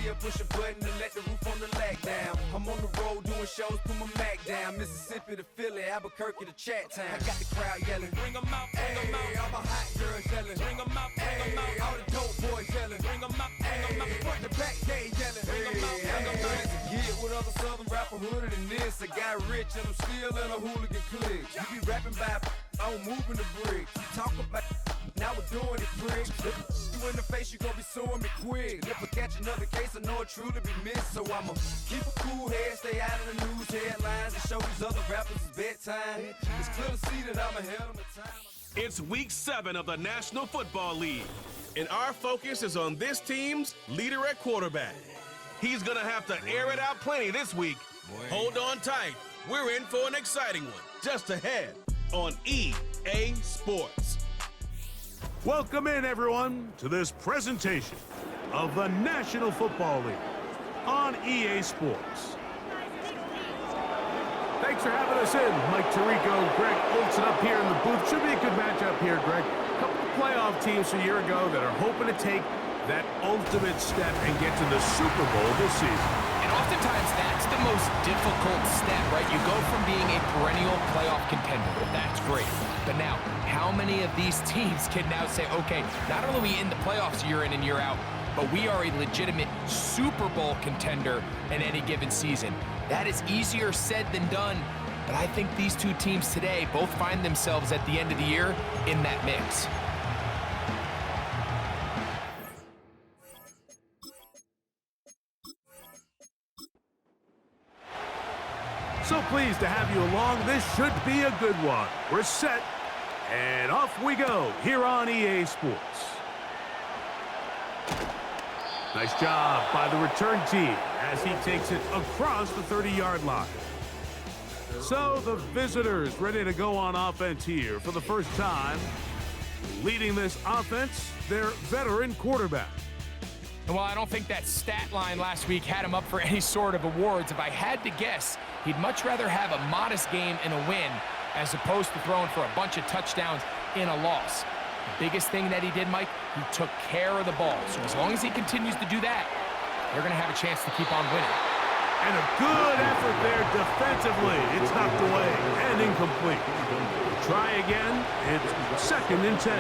here, push a button and let the roof on the lag down. I'm on the road doing shows, put my Mac down. Mississippi to Philly, Albuquerque to Chat Town. I got the crowd yelling, bring them out, bring them out. All my hot girls yelling, bring them out, bring them out. All the dope boys yelling, bring them out, bring them out. Front the back gate yelling, bring them out, bring them out. Get with other southern rapper hooded than this. I got rich and I'm still in a hooligan clique. You be rapping by, I'm moving the bricks. You talk about, now we're doing it quick. You in the face, you gon' be suing me quick. If I catch another case, I know it truly be missed. So I'ma keep a cool head, stay out of the news headlines, and show these other rappers it's bedtime. It's clear to see that I'm ahead of my time. It's week 7 of the National Football League, and our focus is on this team's leader at quarterback. He's gonna have to air it out plenty this week. Hold on tight. We're in for an exciting one just ahead on EA Sports. Welcome in, everyone, to this presentation of the National Football League on EA Sports. Thanks for having us in. Mike Tirico, Greg Olson up here in the booth. Should be a good matchup here, Greg. A couple of playoff teams a year ago that are hoping to take that ultimate step and get to the Super Bowl this season. And oftentimes, that's the most difficult step, right? You go from being a perennial playoff contender. That's great. But now, how many of these teams can now say, okay, not only are we in the playoffs year in and year out, but we are a legitimate Super Bowl contender in any given season? That is easier said than done. But I think these two teams today both find themselves at the end of the year in that mix. So pleased to have you along. This should be a good one. We're set, and off we go here on EA Sports. Nice job by the return team as he takes it across the 30-yard line. So the visitors ready to go on offense here for the first time. Leading this offense, their veteran quarterback. And while I don't think that stat line last week had him up for any sort of awards, if I had to guess, he'd much rather have a modest game and a win as opposed to throwing for a bunch of touchdowns in a loss. The biggest thing that he did, Mike, he took care of the ball. So as long as he continues to do that, they're going to have a chance to keep on winning. And a good effort there defensively. It's knocked away and incomplete. Try again. It's 2nd and 10.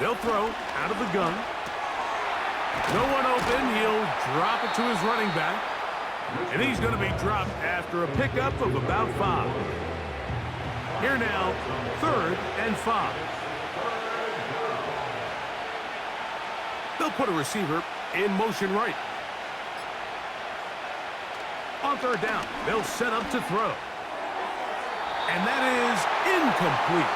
They'll throw out of the gun. No one open. He'll drop it to his running back. And he's going to be dropped after a pickup of about 5. Here now, 3rd and 5. They'll put a receiver in motion right. On 3rd down, they'll set up to throw. And that is incomplete.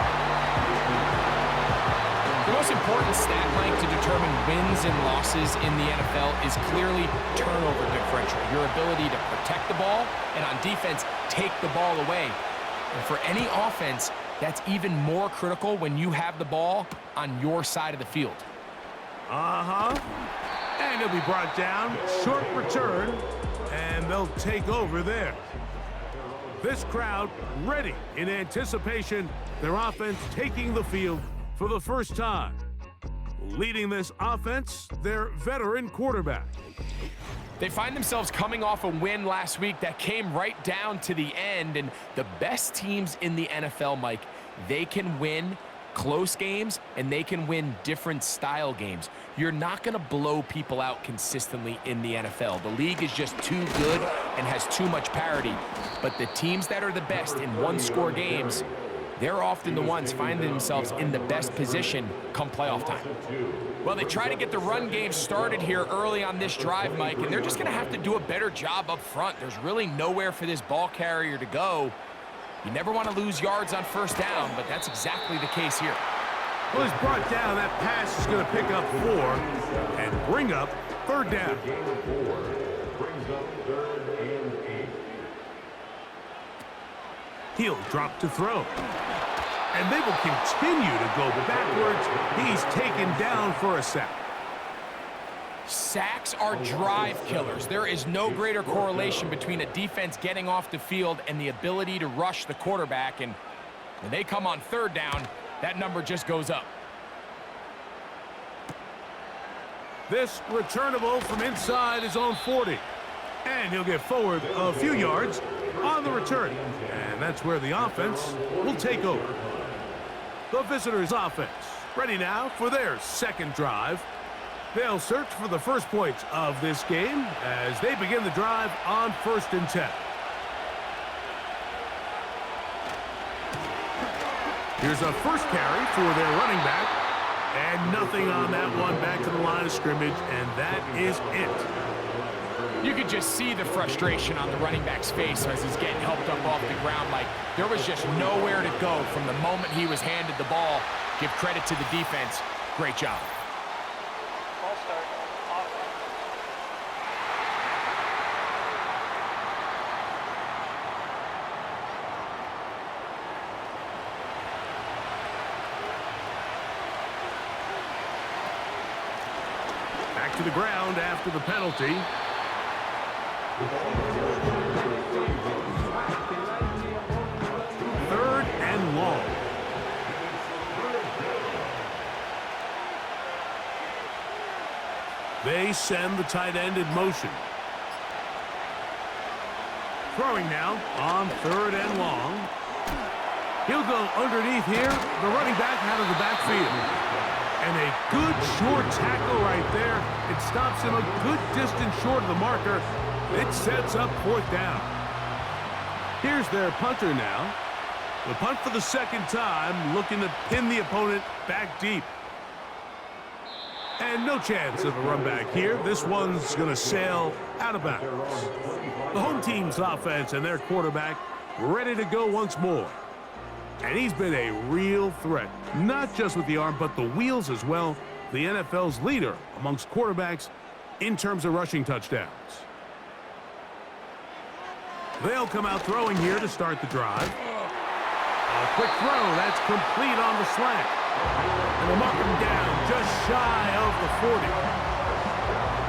The most important stat, Mike, to determine wins and losses in the NFL is clearly turnover differential, your ability to protect the ball and on defense, take the ball away. And for any offense, that's even more critical when you have the ball on your side of the field. And he'll be brought down, short return, and they'll take over there. This crowd ready in anticipation, their offense taking the field for the first time. Leading this offense, their veteran quarterback. They find themselves coming off a win last week that came right down to the end, and the best teams in the NFL, Mike, they can win close games and they can win different style games. You're not going to blow people out consistently in the NFL. The league is just too good and has too much parity. But the teams that are the best in one-score games, they're often the ones finding themselves in the best position come playoff time. Well, they try to get the run game started here early on this drive, Mike, and they're just going to have to do a better job up front. There's really nowhere for this ball carrier to go. You never want to lose yards on 1st down, but that's exactly the case here. Well, he's brought down. That pass is going to pick up 4 and bring up 3rd down. He'll drop to throw. And they will continue to go backwards. He's taken down for a sack. Sacks are drive killers. There is no greater correlation between a defense getting off the field and the ability to rush the quarterback. And when they come on 3rd down, that number just goes up. This returnable from inside his own 40. And he'll get forward a few yards on the return. And that's where the offense will take over. The visitors' offense ready now for their second drive. They'll search for the first points of this game as they begin the drive on 1st and 10. Here's a first carry for their running back. And nothing on that one, back to the line of scrimmage, and that is it. You could just see the frustration on the running back's face as he's getting helped up off the ground. Like, there was just nowhere to go from the moment he was handed the ball. Give credit to the defense. Great job. Back to the ground after the penalty. Third and long. They send the tight end in motion. Throwing now on 3rd and long. He'll go underneath here. The running back out of the backfield. And a good short tackle right there. It stops him a good distance short of the marker. It sets up 4th down. Here's their punter now. The punt for the second time, looking to pin the opponent back deep. And no chance of a run back here. This one's going to sail out of bounds. The home team's offense and their quarterback ready to go once more. And he's been a real threat, not just with the arm, but the wheels as well. The NFL's leader amongst quarterbacks in terms of rushing touchdowns. They'll come out throwing here to start the drive. A quick throw, that's complete on the slant. And they'll mark him down just shy of the 40.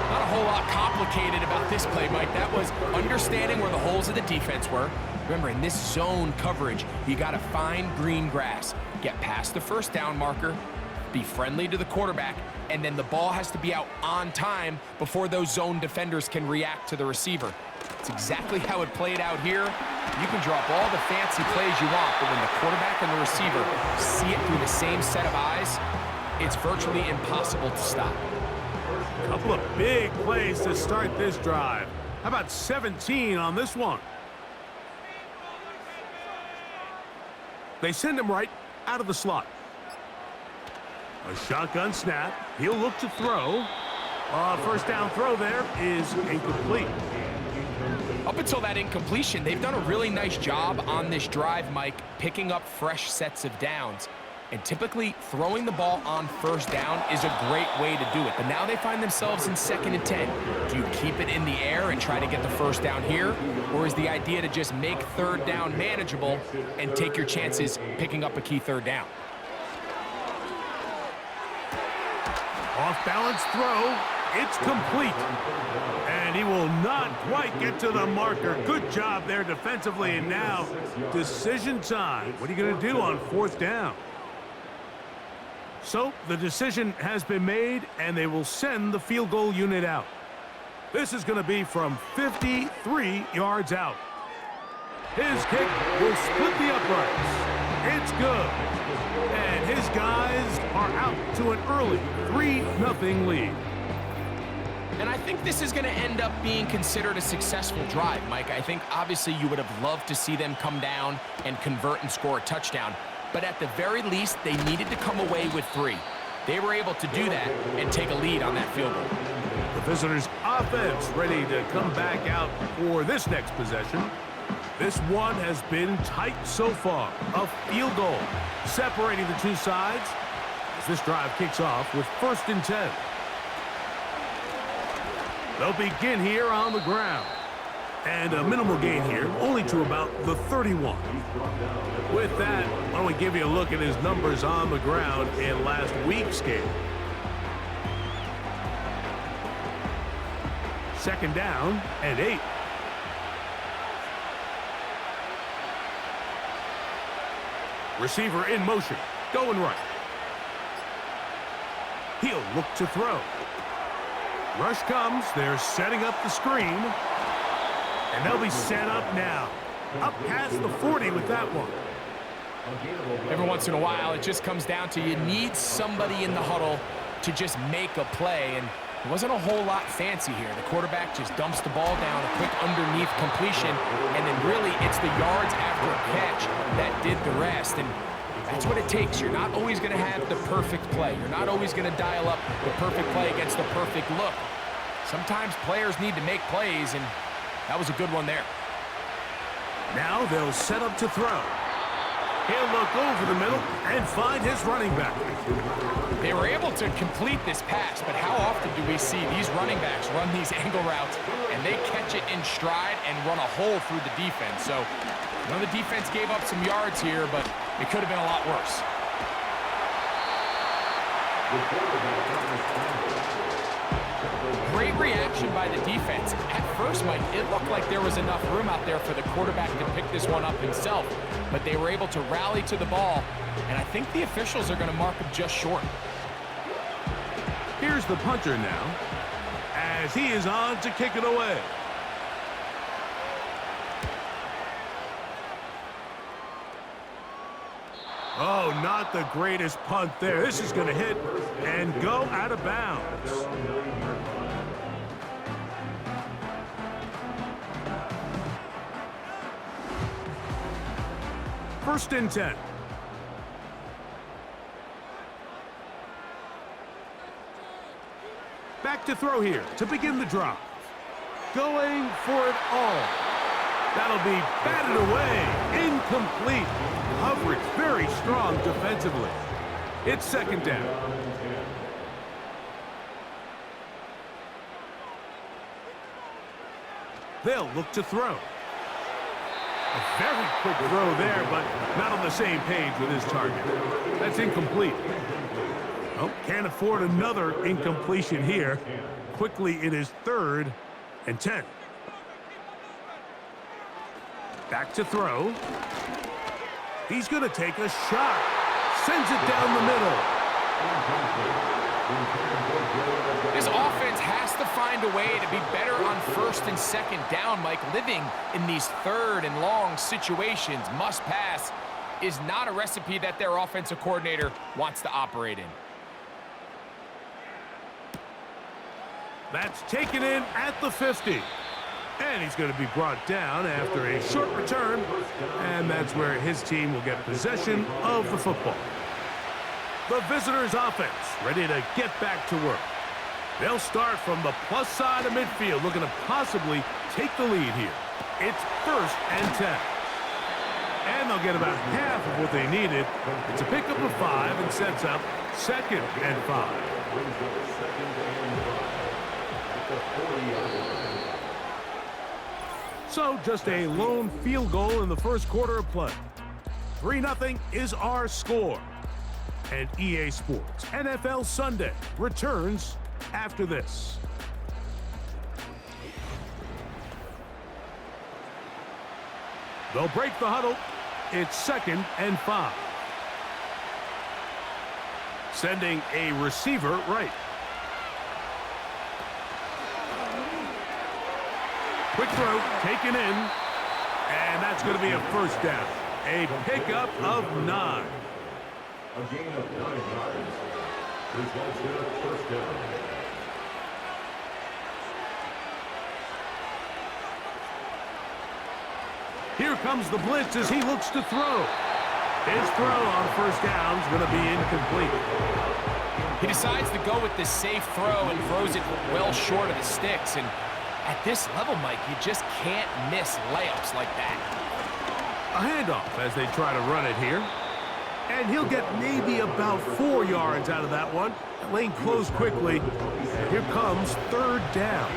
Not a whole lot complicated about this play, Mike. That was understanding where the holes of the defense were. Remember, in this zone coverage, you got to find green grass. Get past the first down marker, be friendly to the quarterback, and then the ball has to be out on time before those zone defenders can react to the receiver. It's exactly how it played out here. You can drop all the fancy plays you want, but when the quarterback and the receiver see it through the same set of eyes, it's virtually impossible to stop. A couple of big plays to start this drive. How about 17 on this one? They send him right out of the slot. A shotgun snap. He'll look to throw. First down throw there is incomplete. Up until that incompletion, they've done a really nice job on this drive, Mike, picking up fresh sets of downs. And typically, throwing the ball on first down is a great way to do it. But now they find themselves in 2nd and 10. Do you keep it in the air and try to get the first down here? Or is the idea to just make 3rd down manageable and take your chances picking up a key 3rd down? Off-balance throw. It's complete. And he will not quite get to the marker. Good job there defensively. And now, decision time. What are you going to do on 4th down? So, the decision has been made, and they will send the field goal unit out. This is going to be from 53 yards out. His kick will split the uprights. It's good. And his guys are out to an early 3-0 lead. And I think this is going to end up being considered a successful drive, Mike. I think obviously you would have loved to see them come down and convert and score a touchdown. But at the very least, they needed to come away with 3. They were able to do that and take a lead on that field goal. The visitors' offense ready to come back out for this next possession. This one has been tight so far. A field goal separating the two sides as this drive kicks off with 1st and 10. They'll begin here on the ground. And a minimal gain here, only to about the 31. With that, why don't we give you a look at his numbers on the ground in last week's game. 2nd down and 8. Receiver in motion, going right. He'll look to throw. Rush comes. They're setting up the screen. And they'll be set up now. Up past the 40 with that one. Every once in a while, it just comes down to you need somebody in the huddle to just make a play. And it wasn't a whole lot fancy here. The quarterback just dumps the ball down, a quick underneath completion, and then really it's the yards after a catch that did the rest. And that's what it takes. You're not always going to have the perfect play. You're not always going to dial up the perfect play against the perfect look. Sometimes players need to make plays, and that was a good one there. Now they'll set up to throw. He'll look over the middle and find his running back. They were able to complete this pass, but how often do we see these running backs run these angle routes and they catch it in stride and run a hole through the defense? So, the defense gave up some yards here, but it could have been a lot worse. Great reaction by the defense. At first, Mike, it looked like there was enough room out there for the quarterback to pick this one up himself, but they were able to rally to the ball, and I think the officials are going to mark him just short. Here's the punter now, as he is on to kick it away. Oh, not the greatest punt there. This is going to hit and go out of bounds. First and 10. Back to throw here to begin the drive. Going for it all. That'll be batted away. Incomplete. Coverage very strong defensively. It's second down. They'll look to throw. A very quick throw there, but not on the same page with his target. That's incomplete. Oh, can't afford another incompletion here. Quickly, it is 3rd and 10. Back to throw. He's going to take a shot. Sends it down the middle. This offense has to find a way to be better on 1st and 2nd down, Mike. Living in these 3rd and long situations, must pass, is not a recipe that their offensive coordinator wants to operate in. That's taken in at the 50. And he's going to be brought down after a short return. And that's where his team will get possession of the football. The visitors' offense ready to get back to work. They'll start from the plus side of midfield, looking to possibly take the lead here. It's 1st and 10. And they'll get about half of what they needed. It's a pickup of 5 and sets up 2nd and 5. So just a lone field goal in the first quarter of play. 3-0 is our score. And EA Sports NFL Sunday returns after this. They'll break the huddle. It's 2nd and 5. Sending a receiver right. Quick throw, taken in, and that's going to be a 1st down. A pickup of 9. A gain of 9 yards. Results in a 1st down. Here comes the blitz as he looks to throw. His throw on 1st down is going to be incomplete. He decides to go with this safe throw and throws it well short of the sticks. And at this level, Mike, you just can't miss layups like that. A handoff as they try to run it here. And he'll get maybe about 4 yards out of that one. Lane closed quickly. Here comes 3rd down.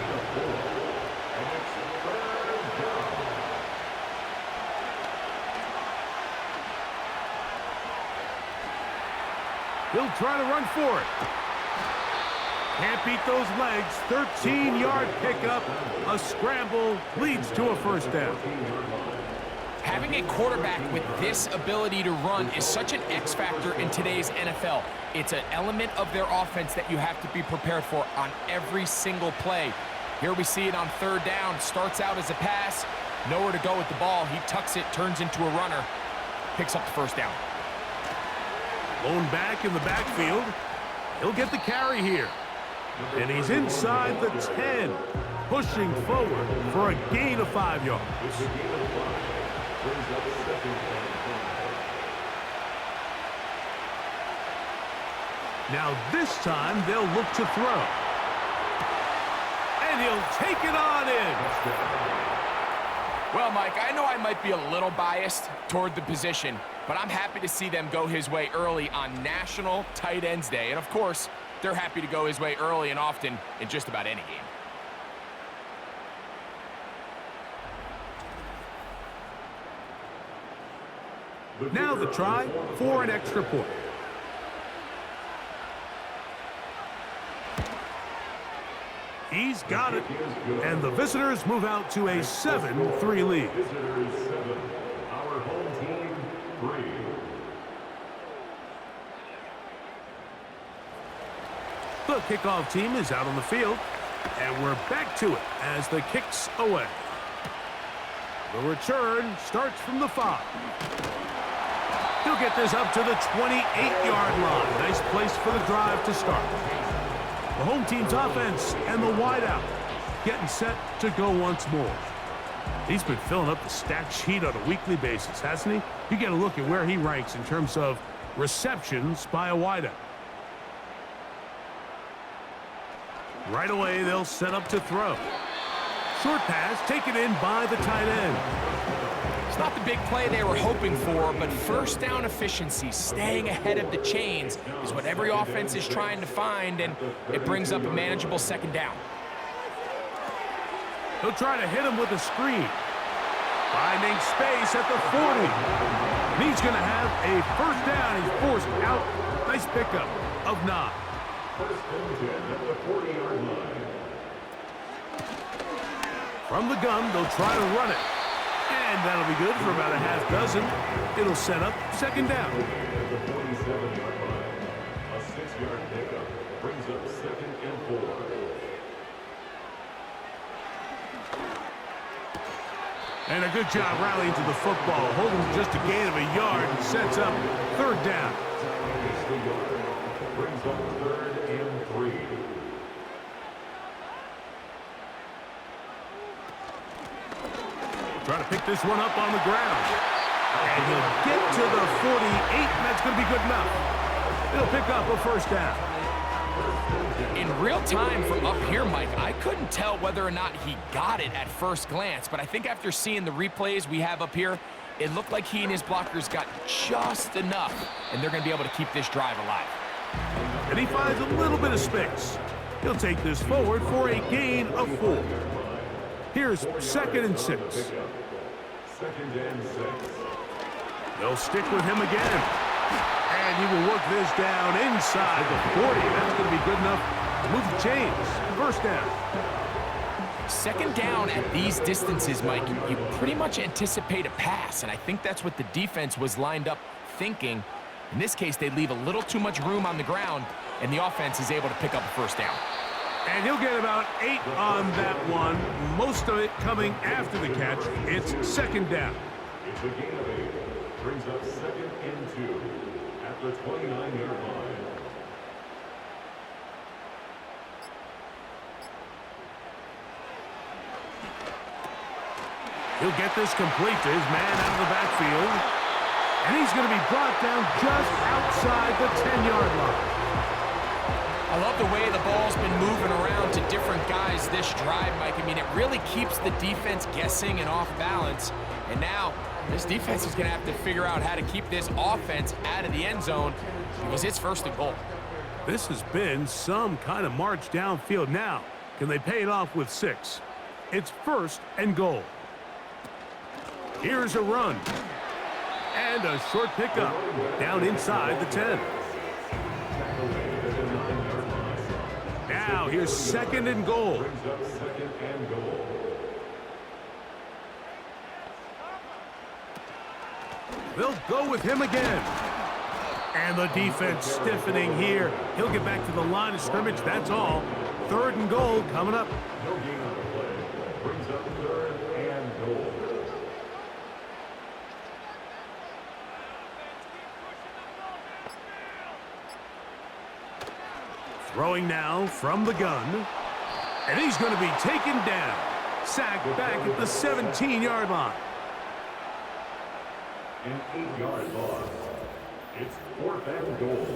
He'll try to run for it. Can't beat those legs. 13-yard pickup. A scramble leads to a 1st down. Having a quarterback with this ability to run is such an X factor in today's NFL. It's an element of their offense that you have to be prepared for on every single play. Here we see it on third down. Starts out as a pass, nowhere to go with the ball. He tucks it, turns into a runner, picks up the first down. Blown back in the backfield. He'll get the carry here. And he's inside the 10, pushing forward for a gain of 5 yards. Now this time they'll look to throw. And he'll take it on in. Well, Mike, I know I might be a little biased toward the position, but I'm happy to see them go his way early on National Tight Ends Day. And of course, they're happy to go his way early and often in just about any game. Now the try for an extra point. He's got it. And the visitors move out to a 7-3 lead. Visitors 7, our home team 3. The kickoff team is out on the field, and we're back to it as the kick's away. The return starts from the 5. He'll get this up to the 28-yard line. Nice place for the drive to start. The home team's offense and the wideout getting set to go once more. He's been filling up the stat sheet on a weekly basis, hasn't he? You get a look at where he ranks in terms of receptions by a wideout. Right away, they'll set up to throw. Short pass taken in by the tight end. It's not the big play they were hoping for, but first down efficiency, staying ahead of the chains, is what every offense is trying to find, and it brings up a manageable second down. He'll try to hit him with a screen. Finding space at the 40. And he's going to have a first down. He's forced out. Nice pickup of 9. First and 10 at the 40-yard line. From the gun, they'll try to run it. And that'll be good for about a half dozen. It'll set up second down. At the 47-yard line, a 6-yard pickup brings up 2nd and 4. And a good job rallying to the football. Holding just a gain of a yard and sets up third down. Brings up 3rd and 3. Trying to pick this one up on the ground. And he'll get to the 48, and that's going to be good enough. He'll pick up a first down. In real time from up here, Mike, I couldn't tell whether or not he got it at first glance, but I think after seeing the replays we have up here, it looked like he and his blockers got just enough, and they're going to be able to keep this drive alive. And he finds a little bit of space. He'll take this forward for a gain of 4. Here's 2nd and 6. 2nd and 6. They'll stick with him again. And he will work this down inside the 40. That's going to be good enough to move the chains. First down. Second down at these distances, Mike, you pretty much anticipate a pass, and I think that's what the defense was lined up thinking. In this case, they leave a little too much room on the ground, and the offense is able to pick up a first down. And he'll get about 8 on that one. Most of it coming after the catch. It's second down. It's a gain of 8. Brings up 2nd and 2 at the 29-yard line. He'll get this complete to his man out of the backfield. And he's going to be brought down just outside the 10-yard line. I love the way the ball's been moving around to different guys this drive, Mike. I mean, it really keeps the defense guessing and off balance. And now, this defense is going to have to figure out how to keep this offense out of the end zone because it's 1st and goal. This has been some kind of march downfield. Now, can they pay it off with 6? It's 1st and goal. Here's a run. And a short pickup down inside the 10. Now here's 2nd and goal. Brings up 2nd and goal. They'll go with him again. And the defense stiffening here. He'll get back to the line of scrimmage, that's all. 3rd and goal coming up. No gain on the play. Brings up 3rd and goal. Throwing now from the gun. And he's going to be taken down. Sacked back at the 17-yard line. An 8-yard loss. It's 4th and goal.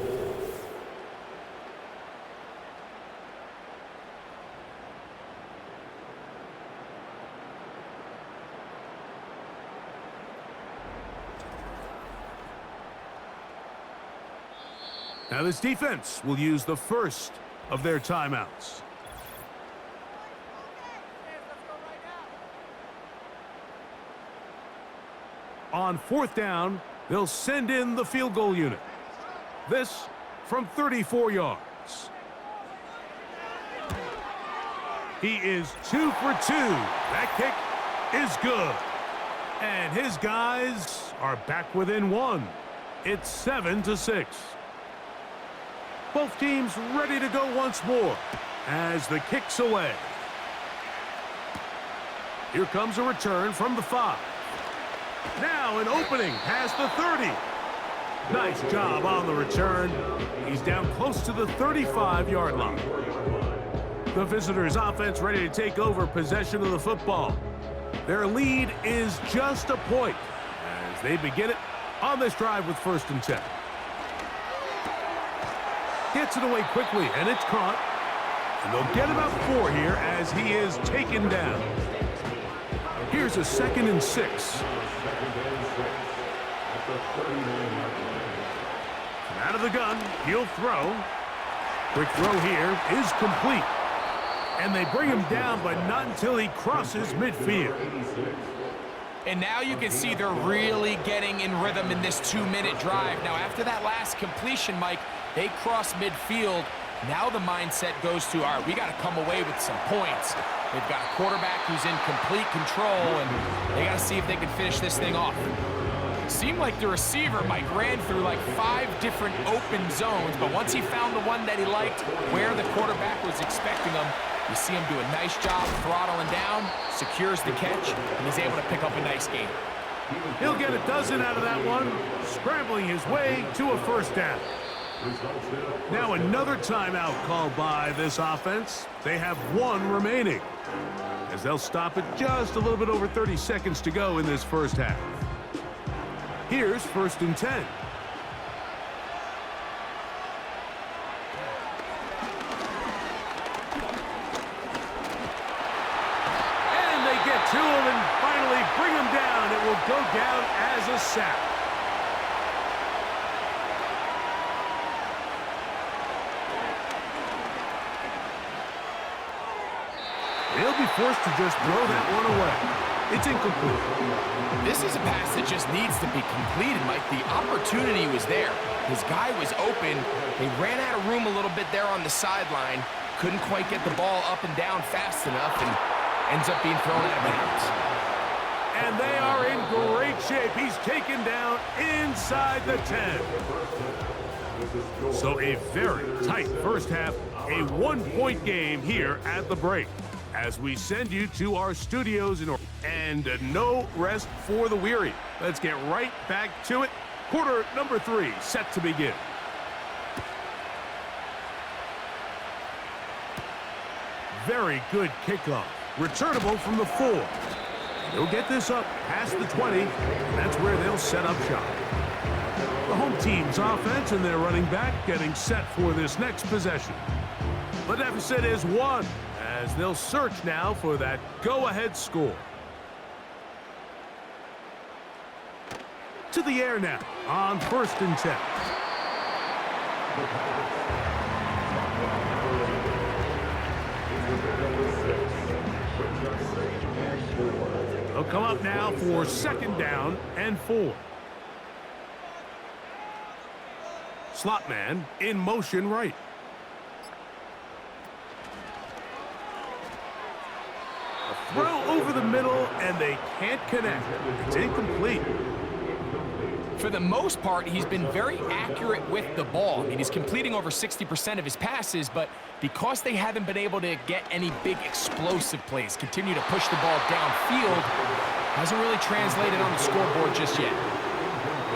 Now this defense will use the first of their timeouts. On 4th down, they'll send in the field goal unit. This from 34 yards. He is 2 for 2. That kick is good. And his guys are back within 1. It's 7-6. Both teams ready to go once more as the kick's away. Here comes a return from the 5. Now an opening past the 30. Nice job on the return. He's down close to the 35-yard line. The visitors' offense ready to take over possession of the football. Their lead is just a point as they begin it on this drive with 1st and 10. Gets it away quickly, and it's caught. And they'll get about 4 here as he is taken down. Here's a 2nd and 6. Out of the gun, he'll throw. Quick throw here is complete. And they bring him down, but not until he crosses midfield. And now you can see they're really getting in rhythm in this 2-minute drive. Now, after that last completion, Mike, they cross midfield. Now the mindset goes to, all right, we got to come away with some points. They've got a quarterback who's in complete control, and they got to see if they can finish this thing off. Seemed like the receiver, Mike, ran through like 5 different open zones, but once he found the one that he liked, where the quarterback was expecting him, you see him do a nice job throttling down, secures the catch, and he's able to pick up a nice gain. He'll get a dozen out of that one, scrambling his way to a 1st down. Now another timeout called by this offense. They have 1 remaining, as they'll stop it just a little bit over 30 seconds to go in this 1st half. Here's 1st and 10. And they get to him and finally bring him down. It will go down as a sack. They'll be forced to just throw that one away. It's incomplete. This is a pass that just needs to be completed, Mike. The opportunity was there. His guy was open. They ran out of room a little bit there on the sideline. Couldn't quite get the ball up and down fast enough, and ends up being thrown out of bounds. And they are in great shape. He's taken down inside the 10. So a very tight 1st half, a 1-point game here at the break, as we send you to our studios and no rest for the weary. Let's get right back to it. Quarter number 3 set to begin. Very good kickoff. Returnable from the 4. They'll get this up past the 20. That's where they'll set up shop. The home team's offense and their running back getting set for this next possession. The deficit is 1, as they'll search now for that go-ahead score. To the air now on 1st and 10. They'll come up now for 2nd down and 4. Slot man in motion right. A throw over the middle, and they can't connect. It's incomplete. For the most part, he's been very accurate with the ball. I mean, he's completing over 60% of his passes, but because they haven't been able to get any big explosive plays, continue to push the ball downfield, hasn't really translated on the scoreboard just yet.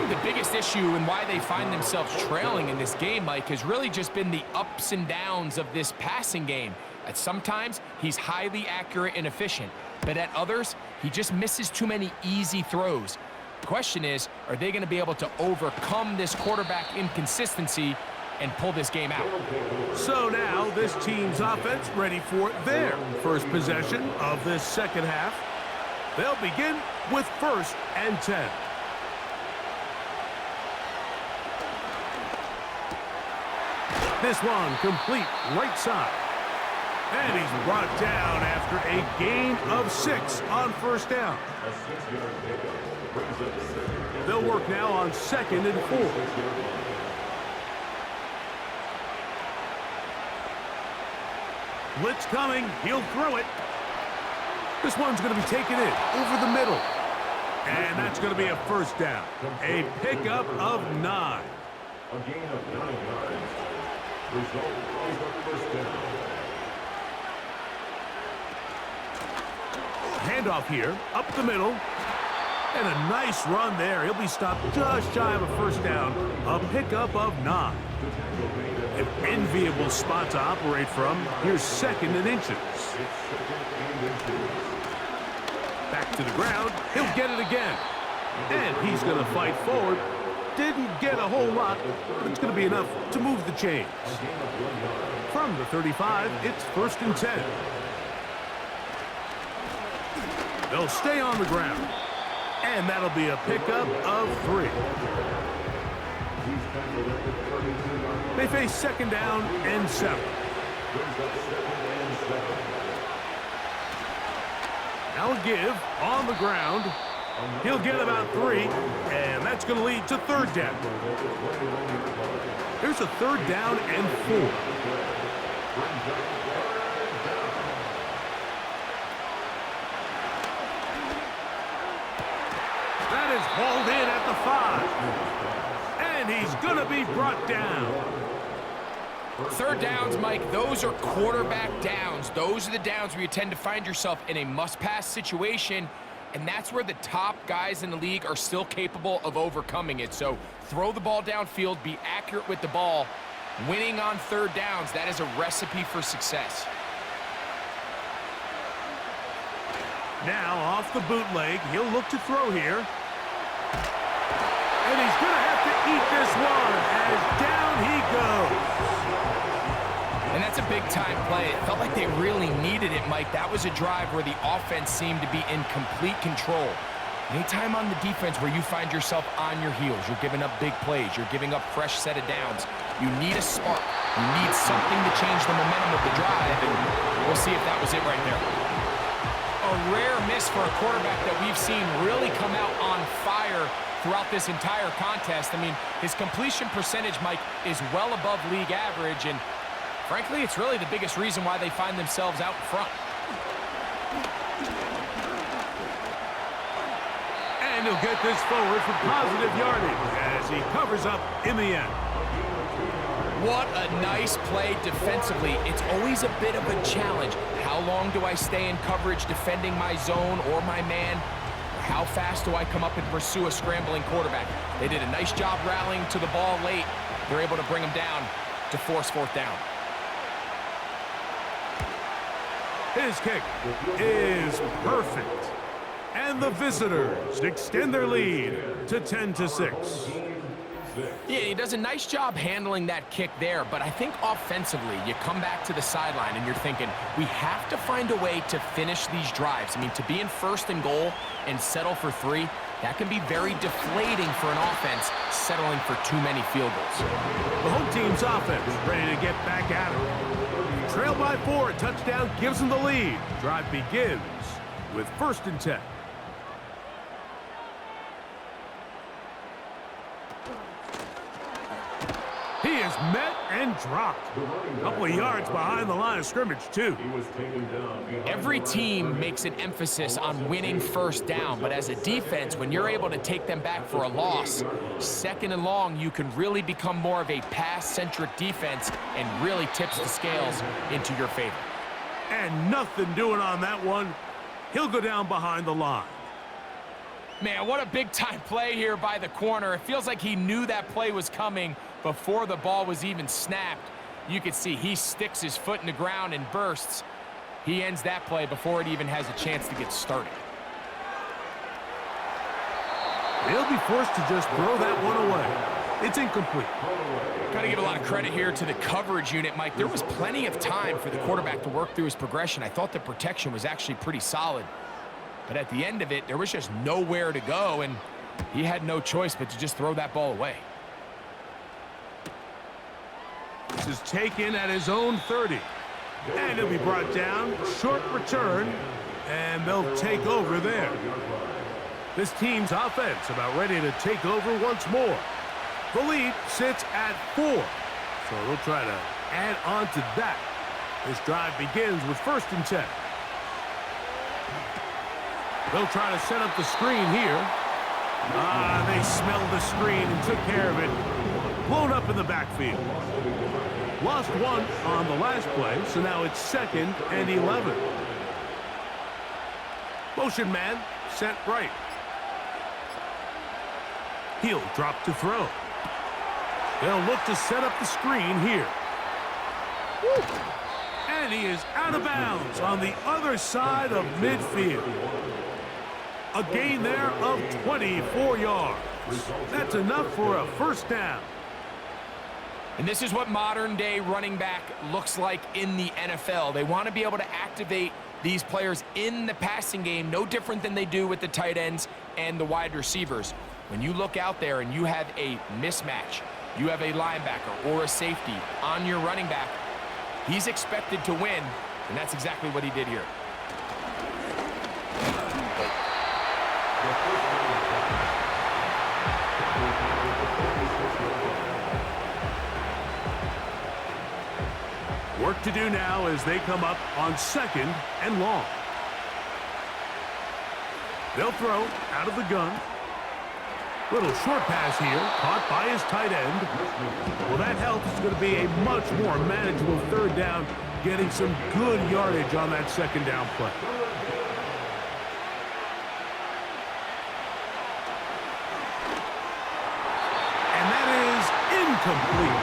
The biggest issue and why they find themselves trailing in this game, Mike, has really just been the ups and downs of this passing game. At sometimes, he's highly accurate and efficient, but at others, he just misses too many easy throws. The question is, are they going to be able to overcome this quarterback inconsistency and pull this game out? So now this team's offense ready for their first possession of this second half. They'll begin with 1st and 10. This one complete right side. And he's brought down after a gain of 6 on 1st down. They'll work now on 2nd and 4. Blitz coming. He'll throw it. This one's going to be taken in over the middle. And that's going to be a 1st down. A pickup of 9. A gain of 9 yards. Result is a 1st down. Handoff here, up the middle. And a nice run there. He'll be stopped just shy of a 1st down. A pickup of 9. An enviable spot to operate from. Here's 2nd and inches. Back to the ground. He'll get it again. And he's going to fight forward. Didn't get a whole lot, but it's going to be enough to move the chains. From the 35, it's 1st and 10. They'll stay on the ground. And that'll be a pickup of 3. They face 2nd down and 7. Now a give on the ground. He'll get about 3, and that's going to lead to 3rd down. Here's a 3rd down and 4. That is hauled in at the 5. And he's going to be brought down. 3rd downs, Mike, those are quarterback downs. Those are the downs where you tend to find yourself in a must-pass situation, and that's where the top guys in the league are still capable of overcoming it. So throw the ball downfield, be accurate with the ball. Winning on 3rd downs, that is a recipe for success. Now off the bootleg, he'll look to throw here. And he's going to have to eat this one as down he goes. And that's a big-time play. It felt like they really needed it, Mike. That was a drive where the offense seemed to be in complete control. Anytime on the defense where you find yourself on your heels, you're giving up big plays, you're giving up fresh set of downs, you need a spark. You need something to change the momentum of the drive, and we'll see if that was it right there. A rare miss for a quarterback that we've seen really come out on fire throughout this entire contest. I mean, his completion percentage, Mike, is well above league average, and frankly, it's really the biggest reason why they find themselves out front. And he'll get this forward for positive yardage as he covers up in the end. What a nice play defensively. It's always a bit of a challenge. How long do I stay in coverage defending my zone or my man? How fast do I come up and pursue a scrambling quarterback? They did a nice job rallying to the ball late. They're able to bring him down to force 4th down. His kick is perfect. And the visitors extend their lead to 10-6. Yeah, he does a nice job handling that kick there, but I think offensively, you come back to the sideline and you're thinking, we have to find a way to finish these drives. I mean, to be in 1st and goal and settle for 3, that can be very deflating for an offense settling for too many field goals. The home team's offense ready to get back at it. Trailed by 4, a touchdown gives them the lead. Drive begins with 1st and 10. He is met and dropped. A couple of yards behind the line of scrimmage, too. He was taken down behind Every the line. team makes an emphasis on winning first down, but as a defense, when you're able to take them back for a loss, second and long, you can really become more of a pass-centric defense and really tips the scales into your favor. And nothing doing on that one. He'll go down behind the line. Man, what a big-time play here by the corner. It feels like he knew that play was coming before the ball was even snapped. You can see he sticks his foot in the ground and bursts. He ends that play before it even has a chance to get started. He'll be forced to just throw that one away. It's incomplete. Got to give a lot of credit here to the coverage unit, Mike. There was plenty of time for the quarterback to work through his progression. I thought the protection was actually pretty solid. But at the end of it, there was just nowhere to go, and he had no choice but to just throw that ball away. This is taken at his own 30. And he'll be brought down. Short return, and they'll take over there. This team's offense about ready to take over once more. The lead sits at 4, so they'll try to add on to that. This drive begins with 1st and 10. They'll try to set up the screen here. They smelled the screen and took care of it. Blown up in the backfield. Lost one on the last play, so now it's 2nd and 11. Motion man sent right. He'll drop to throw. They'll look to set up the screen here. Woo. And he is out of bounds on the other side of midfield. A gain there of 24 yards. That's enough for a 1st down. And this is what modern-day running back looks like in the NFL. They want to be able to activate these players in the passing game, no different than they do with the tight ends and the wide receivers. When you look out there and you have a mismatch, you have a linebacker or a safety on your running back, he's expected to win, and that's exactly what he did here. Work to do now as they come up on 2nd and long. They'll throw out of the gun. Little short pass here, caught by his tight end. Well, that helps. It's going to be a much more manageable 3rd down, getting some good yardage on that 2nd down play. And that is incomplete.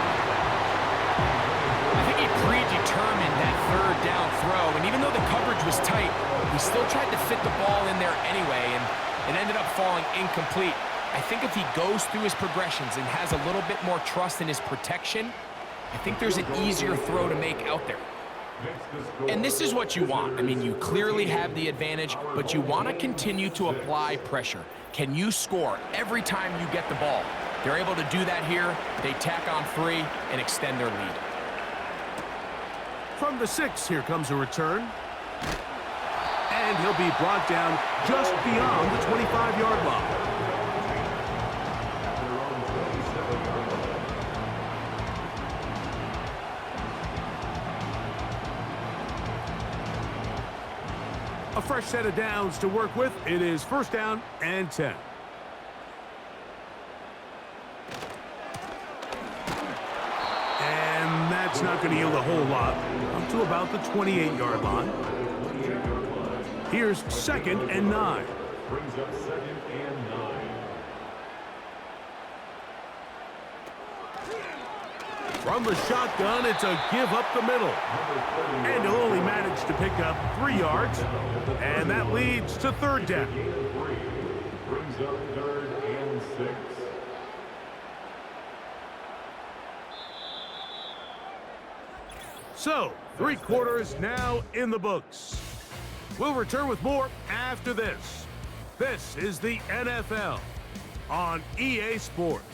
I think he predetermined that 3rd down throw, and even though the coverage was tight, he still tried to fit the ball in there anyway, and it ended up falling incomplete. I think if he goes through his progressions and has a little bit more trust in his protection, I think there's an easier throw to make out there. And this is what you want. I mean, you clearly have the advantage, but you want to continue to apply pressure. Can you score every time you get the ball? They're able to do that here. They tack on 3 and extend their lead. From the 6, here comes a return. And he'll be brought down just beyond the 25-yard line. A fresh set of downs to work with. It is 1st down and 10. And that's not going to yield a whole lot. Up to about the 28-yard line. Here's 2nd and 9. Brings up 2nd and 9. From the shotgun, it's a give up the middle. And he'll only manage to pick up 3 yards. And that leads to 3rd down. Brings up 3rd and 6. So, 3 quarters now in the books. We'll return with more after this. This is the NFL on EA Sports.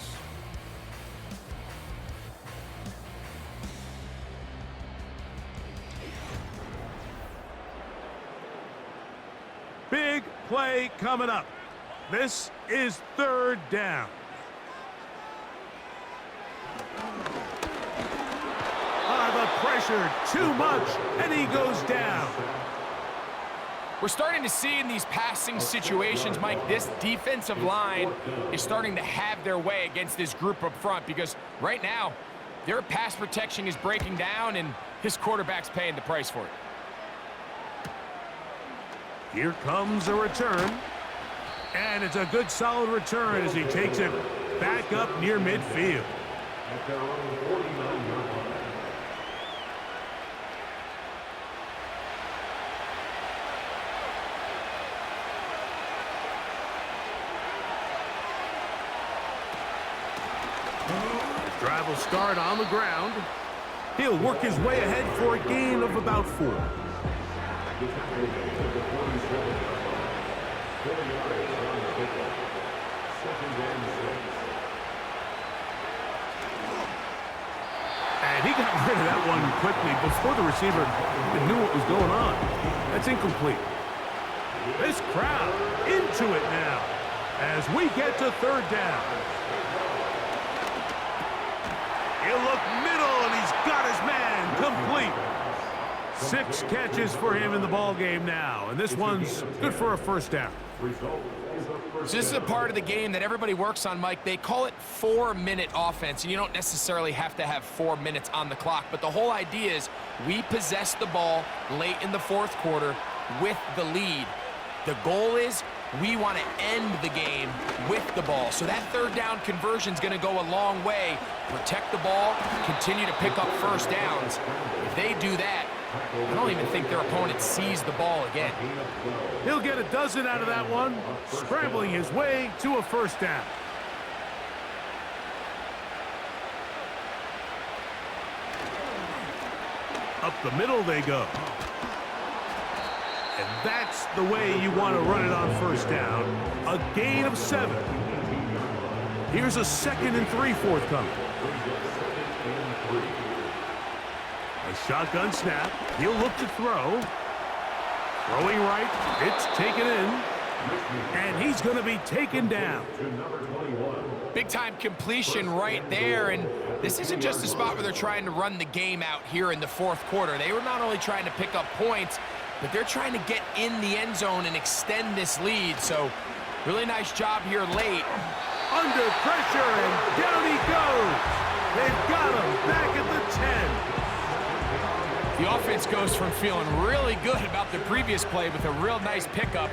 Big play coming up. This is 3rd down. pressure too much, and he goes down. We're starting to see in these passing situations, Mike, this defensive line is starting to have their way against this group up front because right now, their pass protection is breaking down and his quarterback's paying the price for it. Here comes a return. And it's a good solid return as he takes it back up near midfield. At their own 49-yard line. The drive will start on the ground. He'll work his way ahead for a gain of about 4. The tackle made at the 47-yard line. 4 yards on the pickup. 2nd and 6. And he got rid of that one quickly before the receiver even knew what was going on. That's incomplete. This crowd into it now as we get to 3rd down. He'll look middle, and he's got his man complete. 6 catches for him in the ball game now, and this one's good for a 1st down. So this is a part of the game that everybody works on, Mike. They call it 4-minute offense, and you don't necessarily have to have 4 minutes on the clock, but the whole idea is we possess the ball late in the 4th quarter with the lead. The goal is we want to end the game with the ball. So that 3rd down conversion is going to go a long way. Protect the ball, continue to pick up 1st downs. If they do that, I don't even think their opponent sees the ball again. He'll get a dozen out of that one, scrambling his way to a 1st down. Up the middle they go. And that's the way you want to run it on 1st down. A gain of 7. Here's a 2nd and 3 forthcoming. A shotgun snap. He'll look to throw. Throwing right. It's taken in. And he's going to be taken down. Big-time completion right there, and this isn't just a spot where they're trying to run the game out here in the 4th quarter. They were not only trying to pick up points, but they're trying to get in the end zone and extend this lead. So really nice job here late. Under pressure, and down he goes. They've got him back at the 10. The offense goes from feeling really good about the previous play with a real nice pickup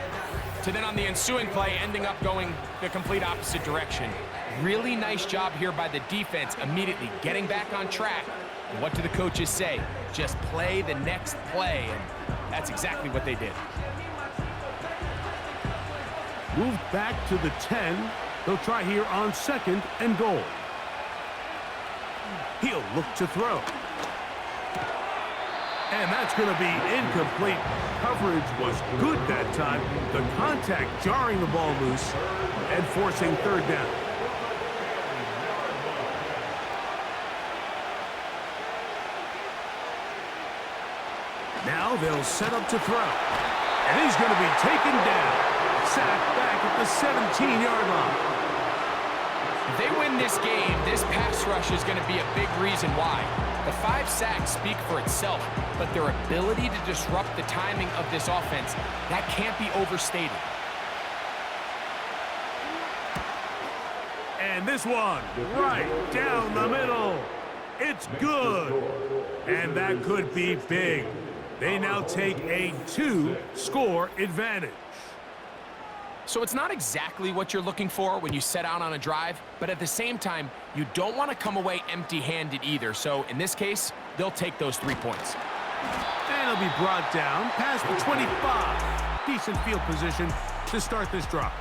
to then on the ensuing play ending up going the complete opposite direction. Really nice job here by the defense, immediately getting back on track. And what do the coaches say? Just play the next play, and that's exactly what they did. Moved back to the 10. They'll try here on 2nd and goal. He'll look to throw. And that's going to be incomplete. Coverage was good that time. The contact jarring the ball loose and forcing 3rd down. Now they'll set up to throw. And he's going to be taken down. Sacked back at the 17-yard line. If they win this game, this pass rush is going to be a big reason why. The 5 sacks speak for itself, but their ability to disrupt the timing of this offense, that can't be overstated. And this one, right down the middle. It's good. And that could be big. They now take a 2-score advantage. So it's not exactly what you're looking for when you set out on a drive, but at the same time, you don't want to come away empty-handed either. So in this case, they'll take those 3 points. And he'll be brought down past the 25. Decent field position to start this drive.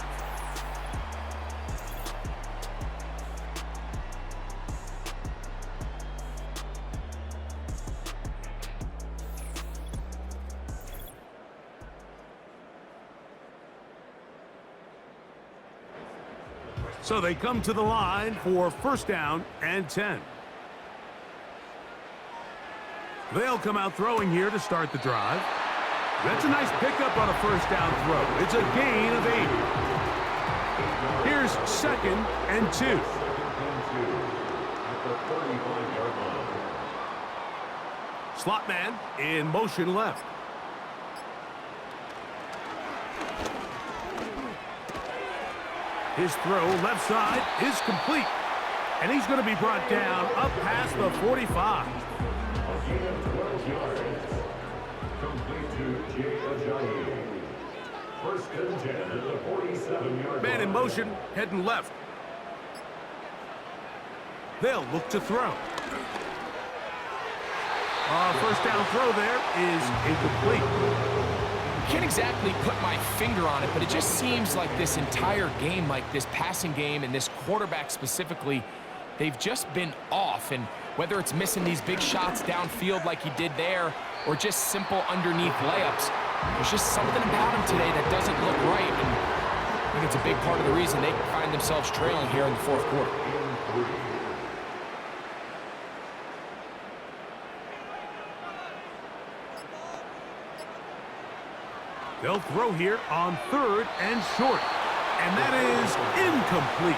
So they come to the line for 1st down and 10. They'll come out throwing here to start the drive. That's a nice pickup on a 1st down throw. It's a gain of 8. Here's 2nd and 2. Slot man in motion left. His throw left side is complete. And he's going to be brought down up past the 45. Gain of 12 yards. Complete to Jay Ajayi. First and 10 at the 47-yard line. Man in motion, heading left. They'll look to throw. First down throw there is incomplete. Can't exactly put my finger on it, but it just seems like this entire game, like this passing game and this quarterback specifically, they've just been off. And whether it's missing these big shots downfield like he did there or just simple underneath layups, there's just something about him today that doesn't look right. And I think it's a big part of the reason they find themselves trailing here in the fourth quarter. They'll throw here on 3rd and short. And that is incomplete.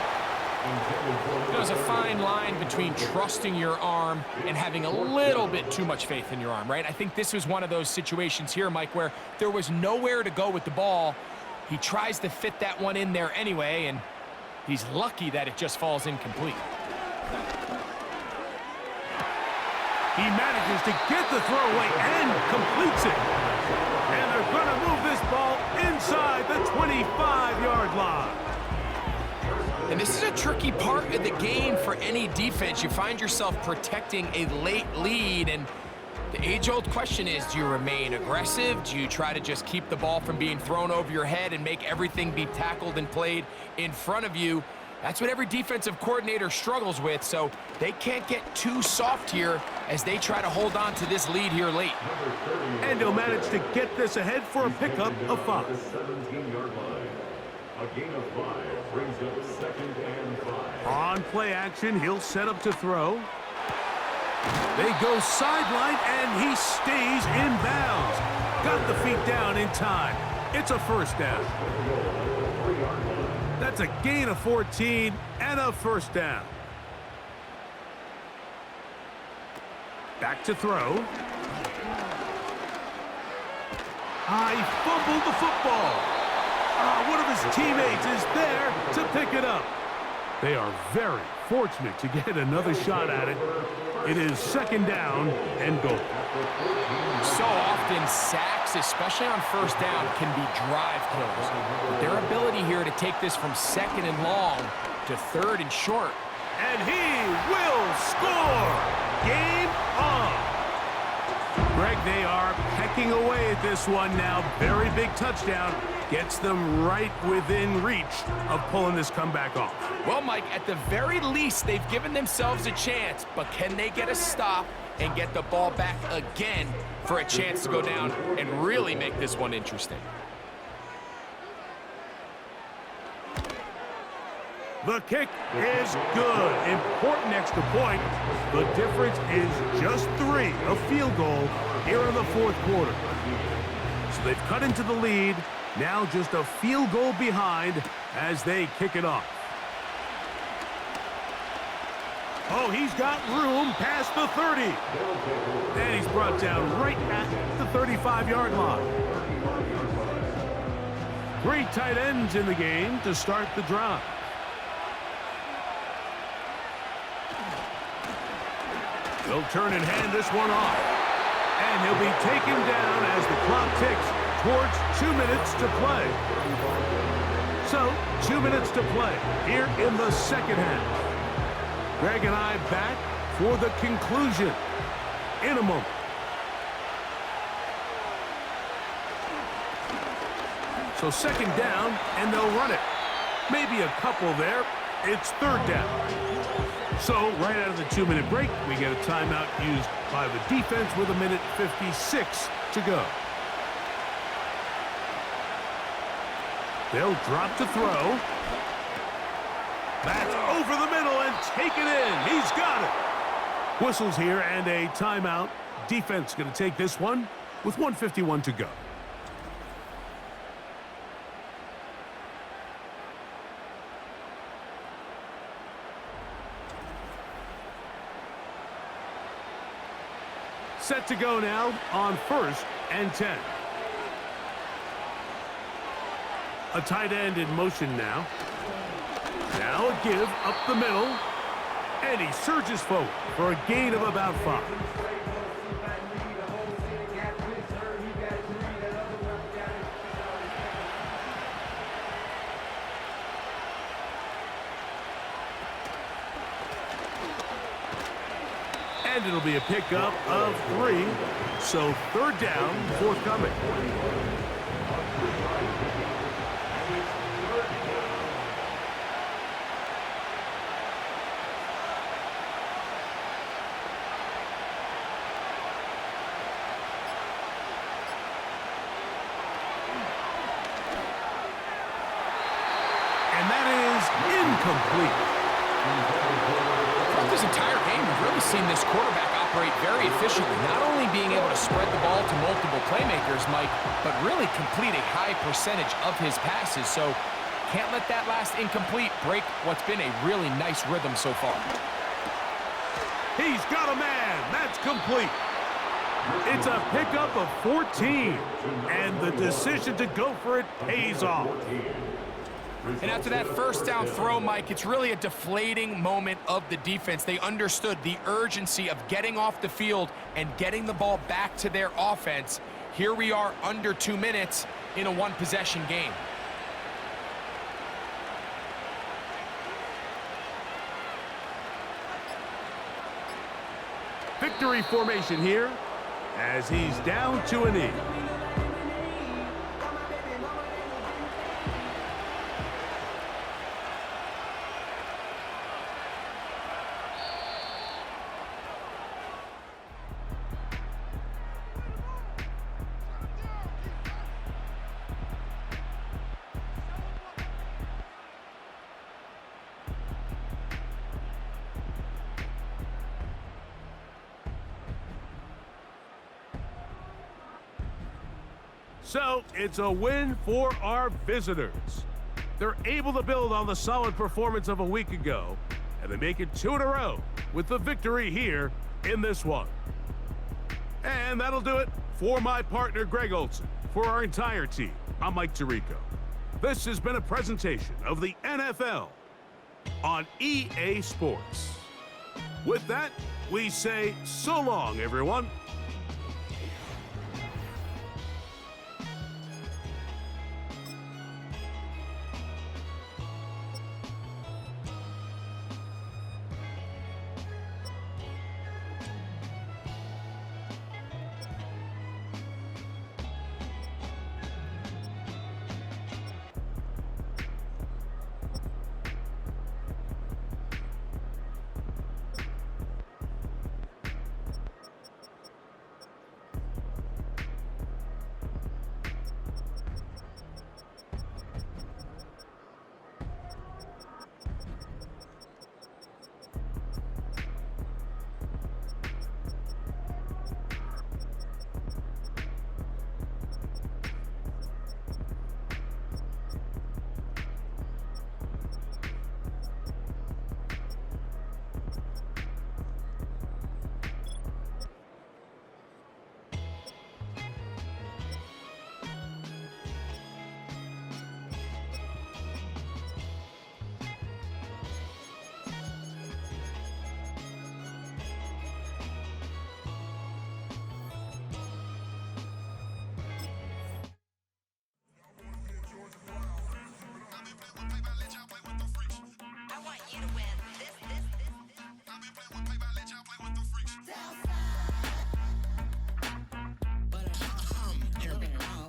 There's a fine line between trusting your arm and having a little bit too much faith in your arm, right? I think this was one of those situations here, Mike, where there was nowhere to go with the ball. He tries to fit that one in there anyway, and he's lucky that it just falls incomplete. He manages to get the throwaway and completes it. And they're going to move this ball inside the 25-yard line. And this is a tricky part of the game for any defense. You find yourself protecting a late lead, and the age-old question is, do you remain aggressive? Do you try to just keep the ball from being thrown over your head and make everything be tackled and played in front of you? That's what every defensive coordinator struggles with, so they can't get too soft here as they try to hold on to this lead here late. And he'll manage to get this ahead for a pickup of 5. 17-yard line. A gain of 5 brings up 2nd and 5. On play action, he'll set up to throw. They go sideline, and he stays in bounds. Got the feet down in time. It's a first down. That's a gain of 14 and a first down. Back to throw. He fumbled the football. One of his teammates is there to pick it up. They are very fortunate to get another shot at it. It is 2nd down and goal. So often sacks, especially on first down, can be drive killers. But their ability here to take this from 2nd and long to 3rd and short. And he will score. Game on. Greg, they are pecking away at this one now. Very big touchdown. Gets them right within reach of pulling this comeback off. Well, Mike, at the very least, they've given themselves a chance, but can they get a stop and get the ball back again for a chance to go down and really make this one interesting? The kick is good. Important extra point. The difference is just 3, a field goal here in the fourth quarter. So they've cut into the lead. Now just a field goal behind as they kick it off. Oh, he's got room past the 30. And he's brought down right at the 35-yard line. 3 tight ends in the game to start the drive. They'll turn and hand this one off. And he'll be taken down as the clock ticks towards 2 minutes to play. So, 2 minutes to play here in the second half. Greg and I back for the conclusion in a moment. So 2nd down, and they'll run it. Maybe a couple there. It's 3rd down. So, right out of the 2-minute break, we get a timeout used by the defense with 1:56 to go. They'll drop to throw. That's over the middle and taken in. He's got it. Whistles here and a timeout. Defense going to take this one with 1:51 to go. Set to go now on 1st and 10. A tight end in motion now. Now a give up the middle. And he surges forward for a gain of about 5. And it'll be a pickup of 3. So 3rd down forthcoming. And that is incomplete. Throughout this entire game, we've really seen this quarterback operate very efficiently, not only being able to spread the ball to multiple playmakers, Mike, but really complete a high percentage of his passes. So can't let that last incomplete break what's been a really nice rhythm so far. He's got a man. That's complete. It's a pickup of 14, and the decision to go for it pays off. And after that first down throw, Mike, it's really a deflating moment of the defense. They understood the urgency of getting off the field and getting the ball back to their offense. Here we are under 2 minutes in a one-possession game. Victory formation here as he's down to a knee. So it's a win for our visitors. They're able to build on the solid performance of a week ago, and they make it 2 in a row with the victory here in this one. And that'll do it for my partner, Greg Olson. For our entire team, I'm Mike Tirico. This has been a presentation of the NFL on EA Sports. With that, we say so long, everyone.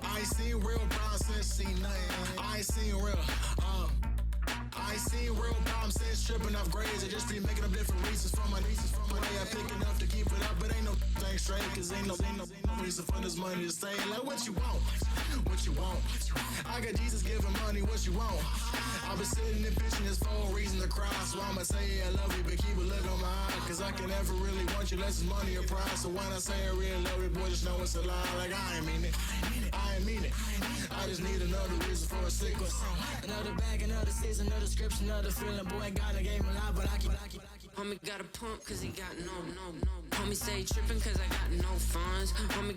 I ain't seen real problems since seen nothing. I ain't seen real, I ain't seen real problems since tripping off grades. I just be making up different reasons for my way. I pick enough to keep it up, but ain't no thing straight, cause ain't no reason for this money to stay. Like what you want, what you want. I got Jesus giving money, what you want. I've been sitting and pitching this for a reason to cry. So I'ma say I love you, but keep a look on my eye. Cause I can never really want you unless it's money or prize. So when I say I really love you, boy, just know it's a lie. Like I ain't mean it, I ain't mean it. I just need another reason for a sequence. Another bag, another season, another description, another feeling. Boy, God, I gave him a lot, but I keep Homie got a pump cause he got no. Homie say trippin' cause I got no funds. Homie got